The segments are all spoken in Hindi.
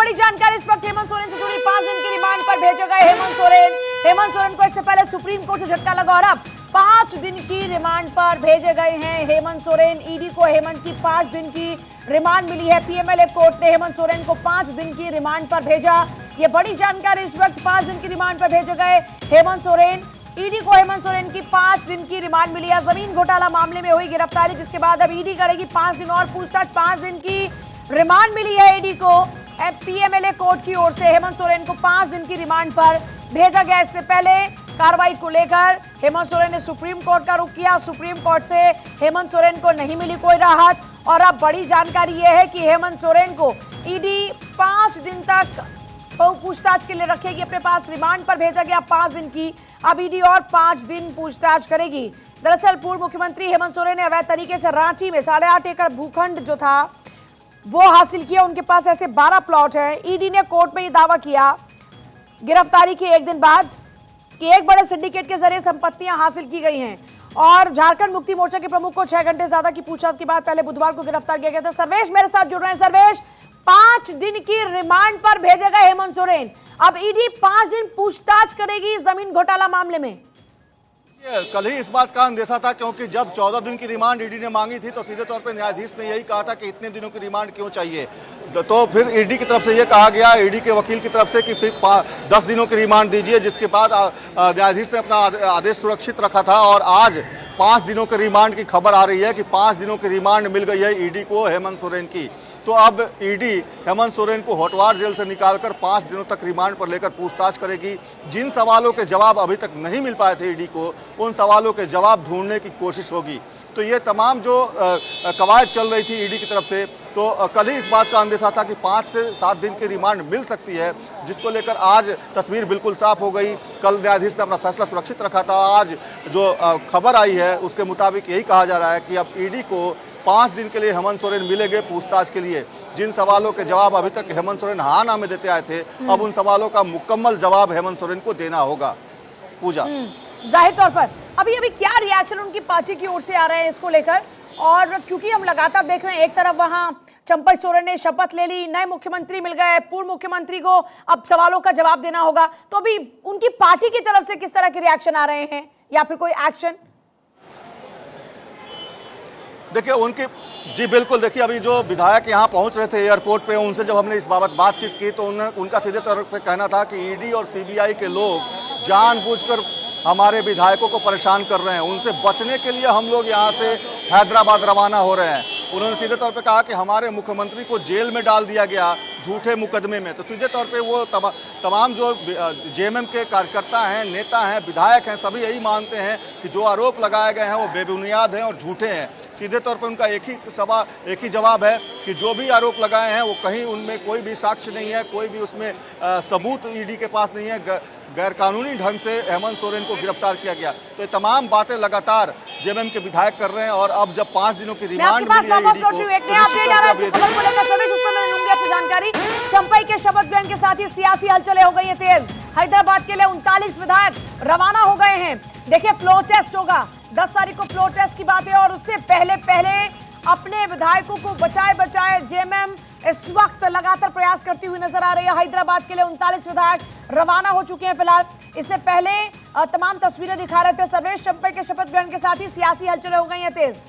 बड़ी जानकारी इस वक्त हेमंत सोरेन से जुड़ी। 5 दिन की रिमांड पर भेजे गए हेमंत सोरेन। हेमंत सोरेन को इससे पहले सुप्रीम कोर्ट से झटका लगा और अब 5 दिन की रिमांड पर भेजे गए हैं हेमंत सोरेन। ईडी को हेमंत की 5 दिन की रिमांड मिली है। पीएमएलए कोर्ट ने हेमंत सोरेन को 5 दिन की रिमांड पर भेजा। ये बड़ी जानकारी इस वक्त 5 दिन की रिमांड पर भेजे गए हेमंत सोरेन। ईडी को हेमंत सोरेन की 5 दिन की रिमांड मिली है। जमीन घोटाला मामले में हुई गिरफ्तारी, जिसके बाद अब ईडी करेगी 5 दिन और पूछताछ। 5 दिन की रिमांड मिली है ईडी को पीएमएलए कोर्ट की ओर से। हेमंत सोरेन को 5 दिन की रिमांड पर भेजा गया। इससे पहले कार्रवाई को लेकर हेमंत सोरेन ने सुप्रीम कोर्ट का रुख किया। सुप्रीम कोर्ट से हेमंत सोरेन को नहीं मिली कोई राहत और अब बड़ी जानकारी यह है कि हेमंत सोरेन को ईडी 5 दिन तक पूछताछ के लिए रखेगी अपने पास। रिमांड पर भेजा गया 5 दिन की, अब ईडी और 5 दिन पूछताछ करेगी। दरअसल पूर्व मुख्यमंत्री हेमंत सोरेन ने अवैध तरीके से रांची में 8.5 एकड़ भूखंड जो था वो हासिल किया। उनके पास ऐसे 12 प्लॉट हैं। ईडी ने कोर्ट में ये दावा किया गिरफ्तारी के एक दिन बाद कि एक बड़े सिंडिकेट के जरिए संपत्तियां हासिल की गई हैं और झारखंड मुक्ति मोर्चा के प्रमुख को 6 घंटे ज्यादा की पूछताछ के बाद पहले बुधवार को गिरफ्तार किया गया था। सर्वेश मेरे साथ जुड़ रहे हैं। सर्वेश, 5 दिन की रिमांड पर भेजे गए हेमंत सोरेन, अब ईडी 5 दिन पूछताछ करेगी जमीन घोटाला मामले में। कल ही इस बात का अंदेशा था, क्योंकि जब 14 दिन की रिमांड ईडी ने मांगी थी तो सीधे तौर पे न्यायाधीश ने यही कहा था कि इतने दिनों की रिमांड क्यों चाहिए। तो फिर ईडी की तरफ से ये कहा गया, ईडी के वकील की तरफ से, कि फिर 10 दिनों की रिमांड दीजिए, जिसके बाद न्यायाधीश ने अपना आदेश सुरक्षित रखा था और आज 5 दिनों के रिमांड की खबर आ रही है कि 5 दिनों की रिमांड मिल गई है ईडी को हेमंत सोरेन की। तो अब ईडी हेमंत सोरेन को होटवार जेल से निकालकर 5 दिनों तक रिमांड पर लेकर पूछताछ करेगी। जिन सवालों के जवाब अभी तक नहीं मिल पाए थे ईडी को, उन सवालों के जवाब ढूंढने की कोशिश होगी। तो ये तमाम जो कवायद चल रही थी ईडी की तरफ से, तो कल ही इस बात का अंदेशा था कि 5 से 7 दिन की रिमांड मिल सकती है, जिसको लेकर आज तस्वीर बिल्कुल साफ हो गई। कल न्यायाधीश ने अपना फैसला सुरक्षित रखा था। आज जो खबर आई है उसके मुताबिक यही कहा जा रहा है कि अब ईडी को 5 दिन के लिए हेमंत सोरेन मिलेंगे पूछताछ के लिए। जिन सवालों के जवाब अभी तक हेमंत सोरेन हाँ ना में देते आए थे, अब उन सवालों का मुकम्मल जवाब हेमंत सोरेन को देना होगा। पूजा, जाहिर तौर पर अभी क्या रिएक्शन उनकी पार्टी की ओर से आ रहे हैं इसको लेकर, और क्योंकि हम लगातार देख रहे हैं एक तरफ वहां चंपई सोरेन ने शपथ ले ली, नए मुख्यमंत्री मिल गए, पूर्व मुख्यमंत्री को अब सवालों का जवाब देना होगा, तो अभी उनकी पार्टी की तरफ से किस तरह के रिएक्शन आ रहे हैं या फिर कोई एक्शन? देखिए उनके जी बिल्कुल, देखिए अभी जो विधायक यहाँ पहुँच रहे थे एयरपोर्ट पे, उनसे जब हमने इस बाबत बातचीत की तो उनका सीधे तौर पे कहना था कि ईडी और सीबीआई के लोग जानबूझकर हमारे विधायकों को परेशान कर रहे हैं, उनसे बचने के लिए हम लोग यहाँ से हैदराबाद रवाना हो रहे हैं। उन्होंने सीधे तौर पे कहा कि हमारे मुख्यमंत्री को जेल में डाल दिया गया झूठे मुकदमे में। तो सीधे तौर पे वो तमाम जो जेएमएम के कार्यकर्ता हैं, नेता हैं, विधायक हैं, सभी यही मानते हैं कि जो आरोप लगाए गए हैं वो बेबुनियाद हैं और झूठे हैं। सीधे तौर पे उनका एक ही जवाब है कि जो भी आरोप लगाए हैं वो कहीं उनमें कोई भी साक्ष्य नहीं है, कोई भी उसमें सबूत ईडी के पास नहीं है। गैरकानूनी ढंग से हेमंत सोरेन को गिरफ्तार किया गया। तो ये तमाम बातें लगातार जेएमएम के विधायक कर रहे हैं और अब जब 5 दिनों की रिमांड मिली है ईडी को, जानकारी चंपई के शपथ ग्रहण के साथ ही सियासी हलचलें हो गई है तेज। हैदराबाद के लिए 39 विधायक रवाना हो गए हैं। देखिए फ्लोर टेस्ट होगा 10 तारीख को, फ्लोर टेस्ट की बात है और उससे पहले अपने विधायकों को बचाए जेएमएम इस वक्त लगातार प्रयास करती हुई नजर आ रही है। हैदराबाद के लिए 39 विधायक रवाना हो चुके हैं फिलहाल। इससे पहले तमाम तस्वीरें दिखा रहे थे सर्वेश। चंपई के शपथ ग्रहण के साथ ही सियासी हलचलें हो गई हैं तेज।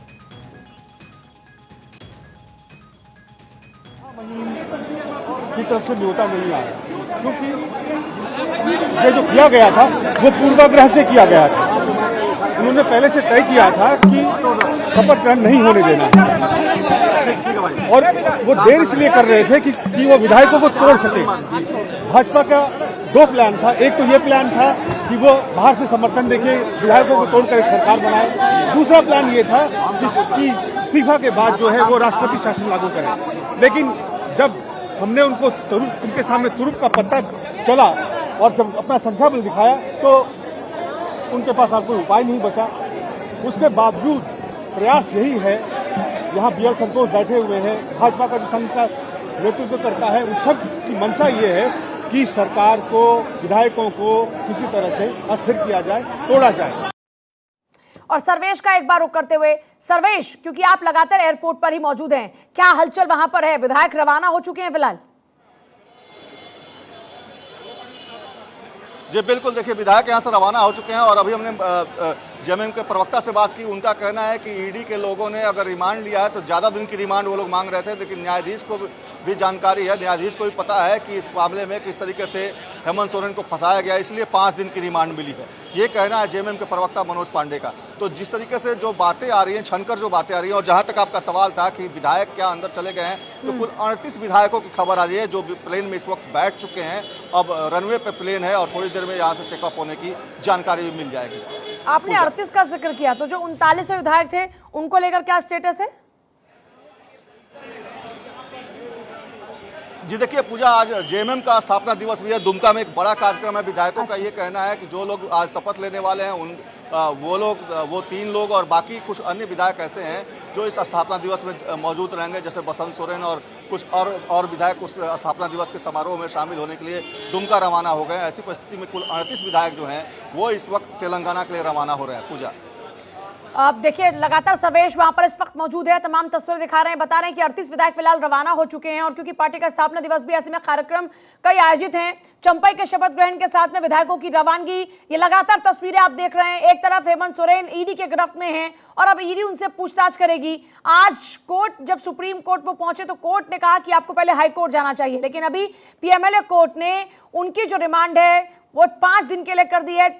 की तरफ से न्योता नहीं आया, क्योंकि ये जो किया गया था वो पूर्वाग्रह से किया गया था। उन्होंने पहले से तय किया था कि शपथ ग्रहण नहीं होने देना, और वो देर इसलिए कर रहे थे कि वो विधायकों को तोड़ सके। भाजपा का 2 प्लान था। एक तो ये प्लान था कि वो बाहर से समर्थन देके विधायकों को तोड़कर एक सरकार बनाए। दूसरा प्लान ये था कि इस्तीफा के बाद जो है वो राष्ट्रपति शासन लागू करें। लेकिन जब हमने उनके सामने तुरुप का पत्ता चला और जब अपना संख्या बल दिखाया तो उनके पास और कोई उपाय नहीं बचा। उसके बावजूद प्रयास यही है, यहाँ बीएल संतोष बैठे हुए हैं, भाजपा का जो संघ का नेतृत्व करता है, उन सब की मंशा ये है कि सरकार को, विधायकों को किसी तरह से अस्थिर किया जाए, तोड़ा जाए। और सर्वेश का एक बार रुख करते हुए, सर्वेश क्योंकि आप लगातार एयरपोर्ट पर ही मौजूद हैं, क्या हलचल वहां पर है? विधायक रवाना हो चुके हैं फिलहाल? जी बिल्कुल, देखिए विधायक यहाँ से रवाना हो चुके हैं और अभी हमने जेएमएम के प्रवक्ता से बात की। उनका कहना है कि ईडी के लोगों ने अगर रिमांड लिया है तो ज़्यादा दिन की रिमांड वो लोग मांग रहे थे, लेकिन न्यायाधीश को भी जानकारी है, न्यायाधीश को भी पता है कि इस मामले में किस तरीके से हेमंत सोरेन को फंसाया गया, इसलिए 5 दिन की रिमांड मिली है। ये कहना है जेएमएम के प्रवक्ता मनोज पांडे का। तो जिस तरीके से जो बातें आ रही हैं, छनकर जो बातें आ रही हैं, और जहाँ तक आपका सवाल था कि विधायक क्या अंदर चले गए हैं, तो कुल 38 विधायकों की खबर आ रही है जो प्लेन में इस वक्त बैठ चुके हैं। अब रनवे पे प्लेन है और थोड़ी देर में यहाँ से टेक ऑफ होने की जानकारी भी मिल जाएगी। आपने 38 का जिक्र किया, तो जो 39 विधायक थे उनको लेकर क्या स्टेटस है? जी देखिए पूजा, आज जेएमएम का स्थापना दिवस भी है। दुमका में एक बड़ा कार्यक्रम है। विधायकों का ये कहना है कि जो लोग आज शपथ लेने वाले हैं वो 3 लोग और बाकी कुछ अन्य विधायक ऐसे हैं जो इस स्थापना दिवस में मौजूद रहेंगे, जैसे बसंत सोरेन और कुछ और विधायक उस स्थापना दिवस के समारोह में शामिल होने के लिए दुमका रवाना हो गए। ऐसी परिस्थिति में कुल 38 विधायक जो हैं वो इस वक्त तेलंगाना के लिए रवाना हो रहे हैं। पूजा, आप देखिए लगातार सर्वेश वहां पर इस वक्त मौजूद है, तमाम तस्वीरें दिखा रहे हैं, बता रहे हैं कि 38 विधायक फिलहाल रवाना हो चुके हैं। और क्योंकि पार्टी का स्थापना दिवस भी ऐसे में कार्यक्रम कई आयोजित हैं, चंपई के शपथ ग्रहण के साथ में विधायकों की रवानगी, ये लगातार तस्वीरें आप देख रहे हैं। एक तरफ हेमंत सोरेन ईडी के गिरफ्त में हैं और अब ईडी उनसे पूछताछ करेगी। आज कोर्ट, जब सुप्रीम कोर्ट वो पहुंचे तो कोर्ट ने कहा कि आपको पहले हाई कोर्ट जाना चाहिए, लेकिन अभी पीएमएलए कोर्ट ने उनकी जो रिमांड है वो 5 दिन के लिए कर दी है।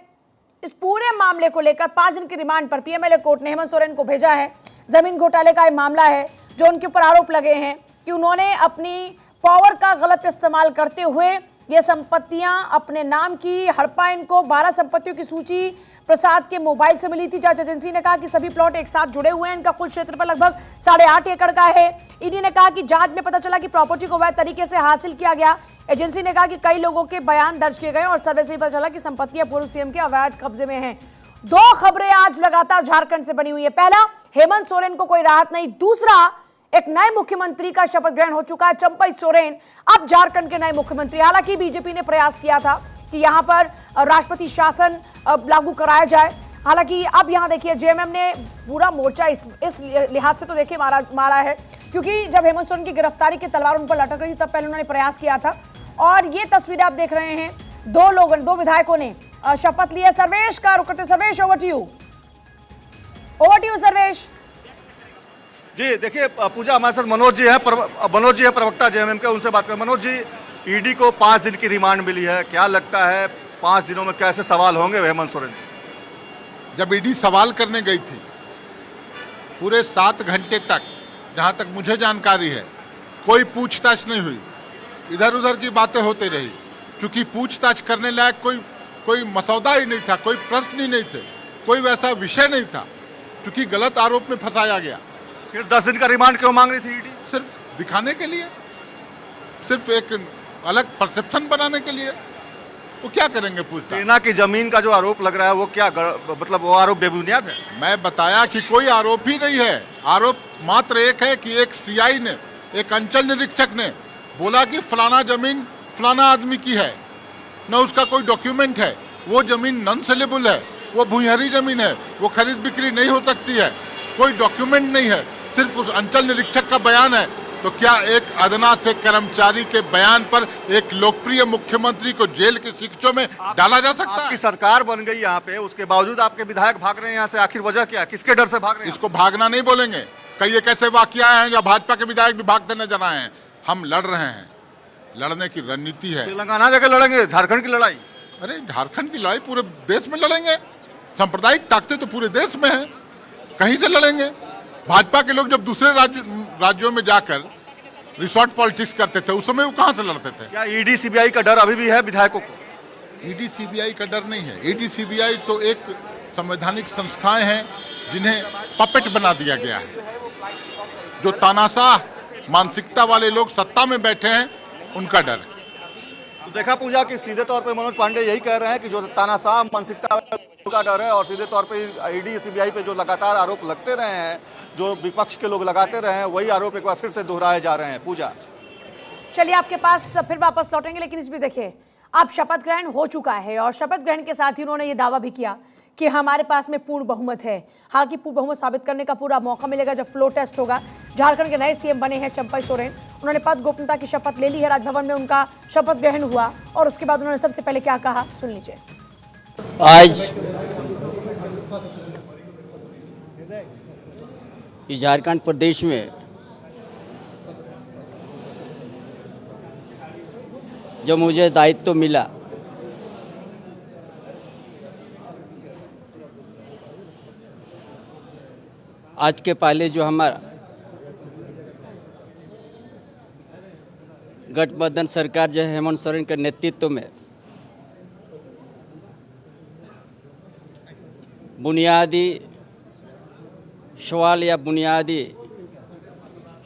इस पूरे मामले को लेकर 5 दिन की रिमांड पर पीएमएलए कोर्ट ने हेमंत सोरेन को भेजा है। जमीन घोटाले का यह मामला है जो उनके ऊपर आरोप लगे हैं कि उन्होंने अपनी पावर का गलत इस्तेमाल करते हुए ये संपत्तियां अपने नाम की हड़पा। इनको 12 संपत्तियों की सूची प्रसाद के मोबाइल से मिली थी। जांच एजेंसी ने कहा कि सभी प्लॉट एक साथ जुड़े हुए हैं। इनका कुल क्षेत्रफल लगभग 8.5 एकड़ का है। ईडी ने कहा कि जांच में पता चला कि प्रॉपर्टी को वैध तरीके से हासिल किया गया। एजेंसी ने कहा कि कई लोगों के बयान दर्ज किए गए और सर्वे से पता चला कि संपत्तियां पूर्व सीएम के अवैध कब्जे में हैं। 2 खबरें आज लगातार झारखंड से बनी हुई है। पहला, हेमंत सोरेन को कोई राहत नहीं। दूसरा, एक नए मुख्यमंत्री का शपथ ग्रहण हो चुका है, चंपई सोरेन अब झारखंड के नए मुख्यमंत्री। हालांकि बीजेपी ने प्रयास किया था कि यहां पर राष्ट्रपति शासन लागू कराया जाए। हालांकि अब यहां देखिए जेएमएम ने पूरा मोर्चा इस लिहाज से तो देखिए मारा है, क्योंकि जब हेमंत सोरेन की गिरफ्तारी की तलवार उन पर लटक रही थी तब पहले उन्होंने प्रयास किया था। और ये तस्वीरें आप देख रहे हैं, 2 विधायकों ने शपथ ली है। सर्वेश का रुक करते, Sarvesh over to you Sarvesh. जी देखिए पूजा, हमारे साथ मनोज जी है प्रवक्ता जेएमएम के, उनसे बात करें। मनोज जी, ईडी को 5 दिन की रिमांड मिली है, क्या लगता है 5 दिनों में कैसे सवाल होंगे हेमंत सोरेन से? जब ईडी सवाल करने गई थी पूरे 7 घंटे तक, जहां तक मुझे जानकारी है, कोई पूछताछ नहीं हुई। इधर उधर की बातें होती रही, क्योंकि पूछताछ करने लायक कोई मसौदा ही नहीं था, कोई प्रश्न ही नहीं थे, कोई वैसा विषय नहीं था, क्योंकि गलत आरोप में फंसाया गया। फिर 10 दिन का रिमांड क्यों मांग रही थी ईडी? सिर्फ दिखाने के लिए, सिर्फ एक अलग परसेप्शन बनाने के लिए। वो क्या करेंगे पूछताछ? सेना की जमीन का जो आरोप लग रहा है वो क्या मतलब वो आरोप बेबुनियाद है? मैं बताया कि कोई आरोप ही नहीं है। आरोप मात्र एक है कि एक सीआई ने, एक अंचल निरीक्षक ने बोला कि फलाना जमीन फलाना आदमी की है, न उसका कोई डॉक्यूमेंट है, वो जमीन नॉन सेलेबल है, वो भूयहरी जमीन है, वो खरीद बिक्री नहीं हो सकती है, कोई डॉक्यूमेंट नहीं है, सिर्फ उस अंचल निरीक्षक का बयान है। तो क्या एक अदना से कर्मचारी के बयान पर एक लोकप्रिय मुख्यमंत्री को जेल की शिक्षों में डाला जा सकता है? आपकी सरकार बन गई यहाँ पे, उसके बावजूद आपके विधायक भाग रहे हैं यहाँ से, आखिर वजह क्या? किसके डर से भाग रहे हैं? इसको भागना नहीं बोलेंगे। कई एक ऐसे वाकया हैं जो भाजपा के विधायक भी भागते नजर आए हैं। हम लड़ रहे हैं, लड़ने की रणनीति है। तेलंगाना जाकर लड़ेंगे झारखंड की लड़ाई? अरे झारखंड की लड़ाई पूरे देश में लड़ेंगे। सांप्रदायिक ताकतें तो पूरे देश में है, कहीं से लड़ेंगे। भाजपा के लोग जब दूसरे राज्यों में जाकर रिसोर्ट पॉलिटिक्स करते थे, उस समय वो कहां से लड़ते थे? क्या ईडी सीबीआई का डर अभी भी है विधायकों को? ईडी सीबीआई का डर नहीं है। ईडी सीबीआई तो एक संवैधानिक संस्थाएं हैं जिन्हें पपेट बना दिया गया है। जो तानाशाह मानसिकता वाले लोग सत्ता में बैठे हैं, उनका डर है। तो देखा पूजा कि सीधे तौर पे मनोज पांडे यही कह रहे हैं कि जो तानाशाह मानसिकता का डर है, और सीधे तौर पे ईडी सीबीआई पे जो लगातार आरोप लगते रहे हैं, जो विपक्ष के लोग लगाते रहे हैं, वही आरोप एक बार फिर से दोहराए जा रहे हैं। पूजा, चलिए आपके पास फिर वापस लौटेंगे, लेकिन इसमें देखिए अब शपथ ग्रहण हो चुका है और शपथ ग्रहण के साथ ही उन्होंने ये दावा भी किया कि हमारे पास में पूर्ण बहुमत है। हालांकि पूर्ण बहुमत साबित करने का पूरा मौका मिलेगा जब फ्लोर टेस्ट होगा। झारखंड के नए सीएम बने हैं चंपई सोरेन। उन्होंने पद गोपनीयता की शपथ ले ली है। राजभवन में उनका शपथ ग्रहण हुआ और उसके बाद उन्होंने सबसे पहले क्या कहा, सुन लीजिए। आज इस झारखंड प्रदेश में जो मुझे दायित्व मिला, आज के पहले जो हमारा गठबंधन सरकार जो है हेमंत सोरेन के नेतृत्व में बुनियादी सवाल या बुनियादी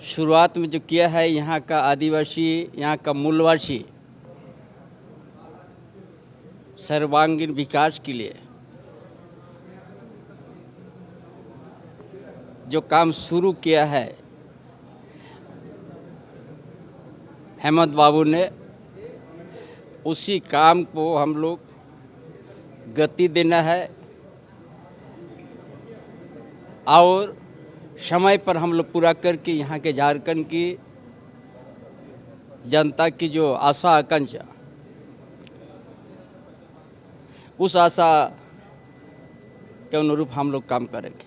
शुरुआत में जो किया है यहाँ का आदिवासी, यहाँ का मूलवासी सर्वांगीण विकास के लिए जो काम शुरू किया है हेमंत बाबू ने, उसी काम को हम लोग गति देना है और समय पर हम लोग पूरा करके यहाँ के झारखंड की जनता की जो आशा आकांक्षा, उस आशा के अनुरूप हम लोग काम करेंगे।